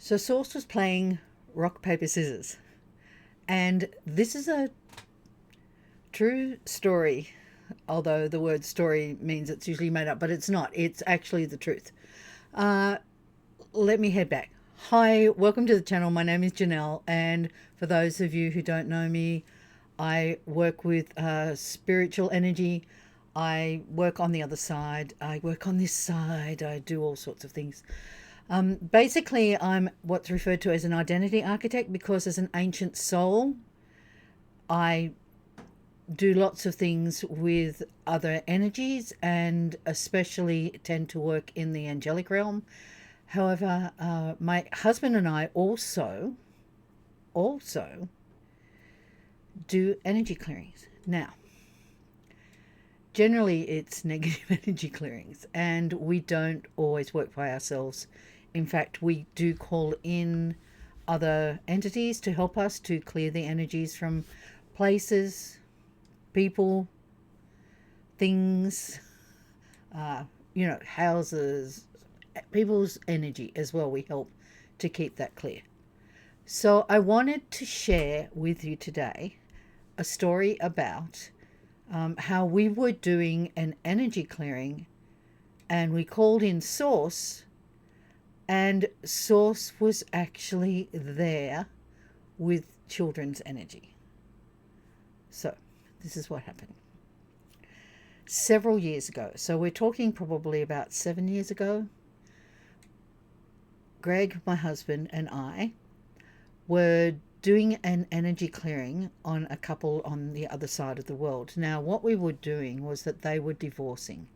So Source was playing rock, paper, scissors. And this is a true story, although the word story means it's usually made up, but it's not. It's actually the truth. Uh, Let me head back. Hi, welcome to the channel. My name is Janelle, and for those of you who don't know me, I work with spiritual energy. I work on the other side. I work on this side. I do all sorts of things. Basically, I'm what's referred to as an identity architect because, as an ancient soul, I do lots of things with other energies and especially tend to work in the angelic realm. However, my husband and I also do energy clearings. Now, generally it's negative energy clearings, and we don't always work by ourselves. In fact, we do call in other entities to help us to clear the energies from places, people, things, houses, people's energy as well. We help to keep that clear. So I wanted to share with you today a story about how we were doing an energy clearing, and we called in Source, and Source was actually there with children's energy. So this is what happened. Several years ago, so we're talking probably about 7 years ago, Greg, my husband, and I were doing an energy clearing on a couple on the other side of the world. Now, what we were doing was that they were divorcing.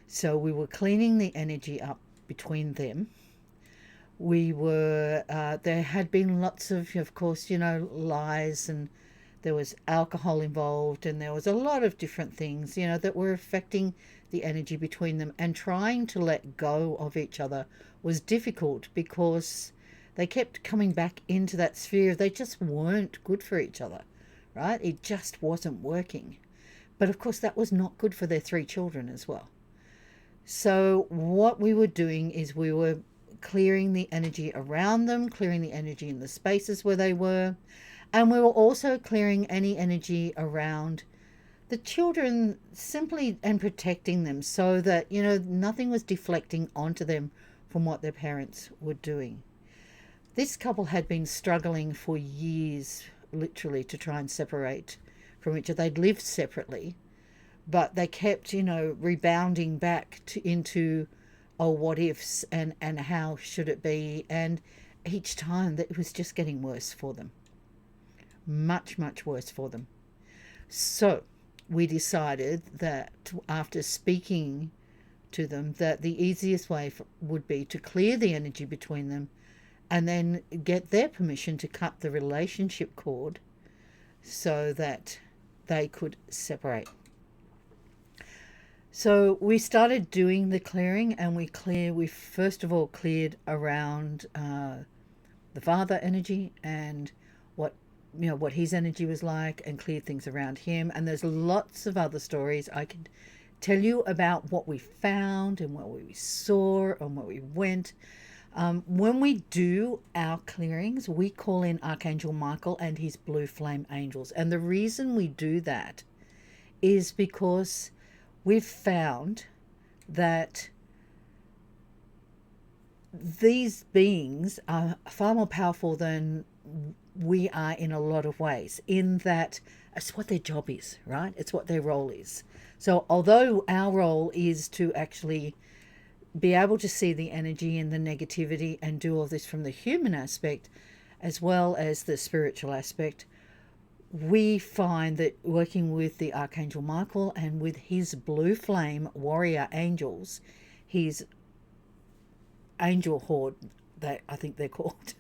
So we were cleaning the energy up between them. We were, there had been lots of course, lies, and there was alcohol involved, and there was a lot of different things, that were affecting the energy between them. And trying to let go of each other was difficult because they kept coming back into that sphere. They just weren't good for each other, right? It just wasn't working. But of course, that was not good for their 3 children as well. So what we were doing is we were clearing the energy around them, clearing the energy in the spaces where they were, and we were also clearing any energy around the children, simply, and protecting them so that, nothing was deflecting onto them from what their parents were doing. This couple had been struggling for years, literally, to try and separate from each other. They'd lived separately, but they kept, rebounding back into, oh, what ifs, and how should it be? And each time that it was just getting worse for them. Much, much worse for them. So we decided that after speaking to them, that the easiest way would be to clear the energy between them and then get their permission to cut the relationship cord so that they could separate. So we started doing the clearing, and we first of all cleared around the father energy and what his energy was like, and cleared things around him. And there's lots of other stories I could tell you about what we found and what we saw and where we went. When we do our clearings, we call in Archangel Michael and his blue flame angels. And the reason we do that is because we've found that these beings are far more powerful than we are in a lot of ways, in that it's what their job is, right? It's what their role is. So although our role is to actually be able to see the energy and the negativity and do all this from the human aspect as well as the spiritual aspect, we find that working with the Archangel Michael and with his blue flame warrior angels, his angel horde, that I think they're called,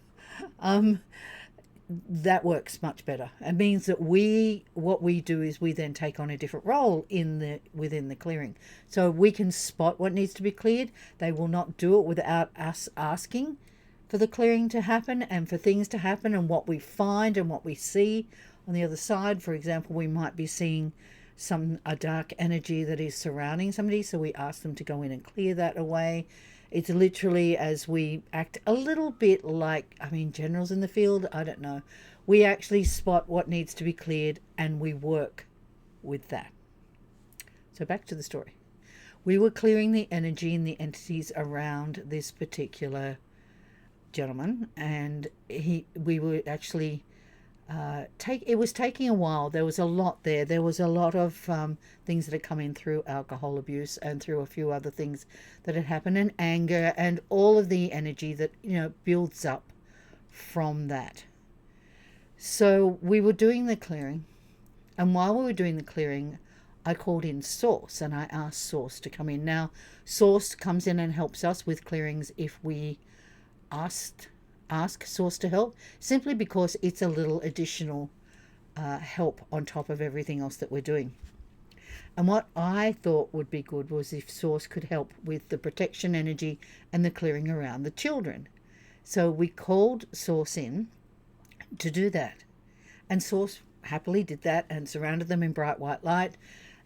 that works much better. It means that what we do is we then take on a different role within the clearing. So we can spot what needs to be cleared. They will not do it without us asking for the clearing to happen and for things to happen, and what we find and what we see on the other side. For example, we might be seeing a dark energy that is surrounding somebody, so we ask them to go in and clear that away. It's literally as we act a little bit like, I mean, generals in the field, I don't know. We actually spot what needs to be cleared and we work with that. So back to the story. We were clearing the energy and the entities around this particular gentleman, and we were actually it was taking a while. There was a lot there. There was a lot of things that had come in through alcohol abuse and through a few other things that had happened, and anger and all of the energy that builds up from that. So we were doing the clearing, and while we were doing the clearing, I called in Source and I asked Source to come in. Now, Source comes in and helps us with clearings if we ask Source to help, simply because it's a little additional help on top of everything else that we're doing. And what I thought would be good was if Source could help with the protection energy and the clearing around the children. So we called Source in to do that. And Source happily did that and surrounded them in bright white light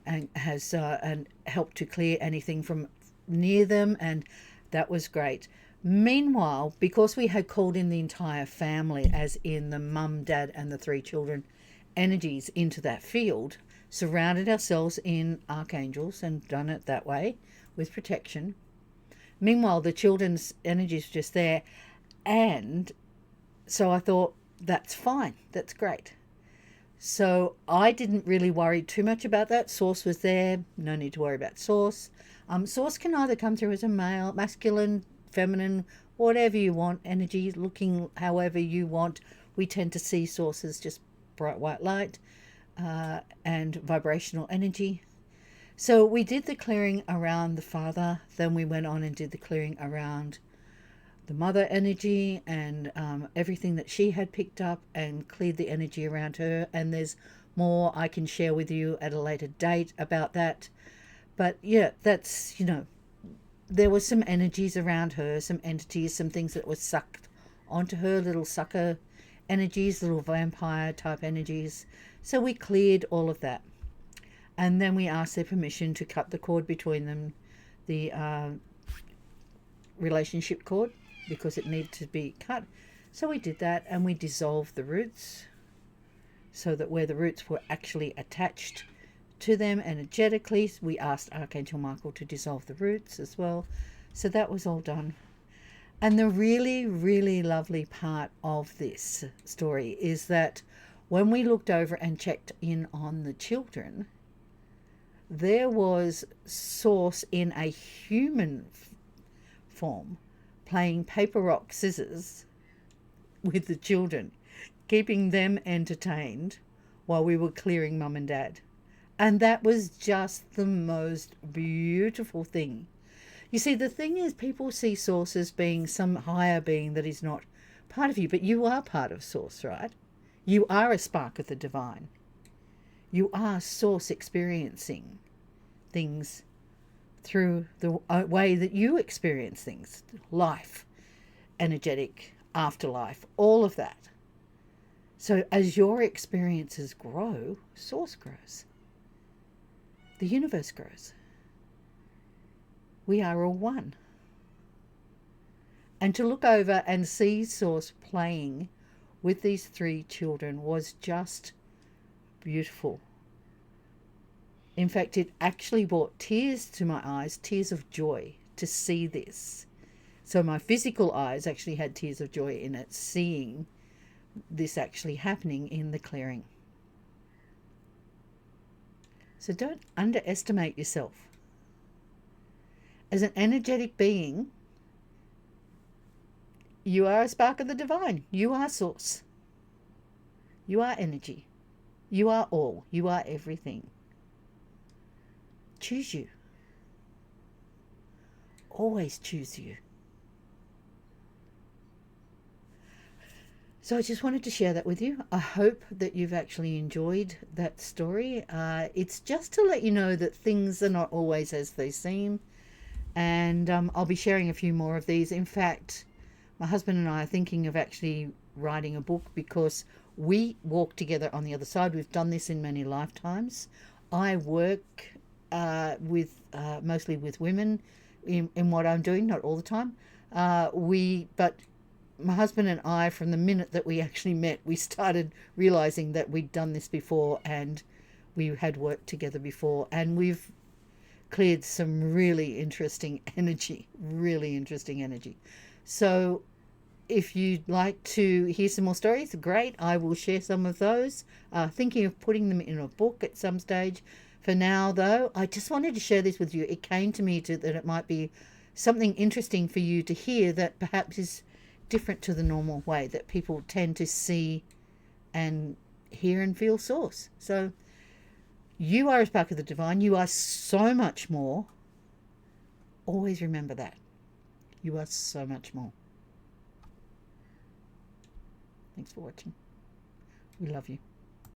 and has and helped to clear anything from near them, and that was great. Meanwhile, because we had called in the entire family, as in the mum, dad, and the 3 children, energies into that field, surrounded ourselves in archangels and done it that way with protection. Meanwhile, the children's energies were just there, and so I thought, that's fine, that's great. So I didn't really worry too much about that. Source was there, no need to worry about Source. Source can either come through as a male, masculine, feminine, whatever you want, energy, looking however you want. We tend to see Source as just bright white light and vibrational energy. So we did the clearing around the father, then we went on and did the clearing around the mother energy and everything that she had picked up, and cleared the energy around her. And there's more I can share with you at a later date about that. But yeah, that's, there was some energies around her, some entities, some things that were sucked onto her, little sucker energies, little vampire type energies. So we cleared all of that. And then we asked their permission to cut the cord between them, the relationship cord, because it needed to be cut. So we did that, and we dissolved the roots so that where the roots were actually attached to them energetically, we asked Archangel Michael to dissolve the roots as well. So that was all done. And the really, really lovely part of this story is that when we looked over and checked in on the children, there was Source in a human form playing paper, rock, scissors with the children, keeping them entertained while we were clearing mum and dad. And that was just the most beautiful thing. You see, the thing is, people see Source as being some higher being that is not part of you, but you are part of Source, right? You are a spark of the divine. You are Source experiencing things through the way that you experience things, life, energetic, afterlife, all of that. So as your experiences grow, Source grows. The universe grows. We are all one. And to look over and see Source playing with these 3 children was just beautiful. In fact, it actually brought tears to my eyes, tears of joy to see this. So my physical eyes actually had tears of joy in it, seeing this actually happening in the clearing. So don't underestimate yourself. As an energetic being, you are a spark of the divine. You are Source. You are energy. You are all. You are everything. Choose you. Always choose you. So I just wanted to share that with you. I hope that you've actually enjoyed that story. It's just to let you know that things are not always as they seem. And I'll be sharing a few more of these. In fact, my husband and I are thinking of actually writing a book, because we walk together on the other side. We've done this in many lifetimes. I work with mostly with women in what I'm doing, not all the time. But my husband and I, from the minute that we actually met, we started realizing that we'd done this before and we had worked together before, and we've cleared some really interesting energy, really interesting energy. So if you'd like to hear some more stories, great. I will share some of those. Thinking of putting them in a book at some stage. For now, though, I just wanted to share this with you. It came to me that it might be something interesting for you to hear that perhaps is different to the normal way that people tend to see and hear and feel source. So you are a spark of the divine. You are so much more. Always remember that. You are so much more. Thanks for watching. We love you.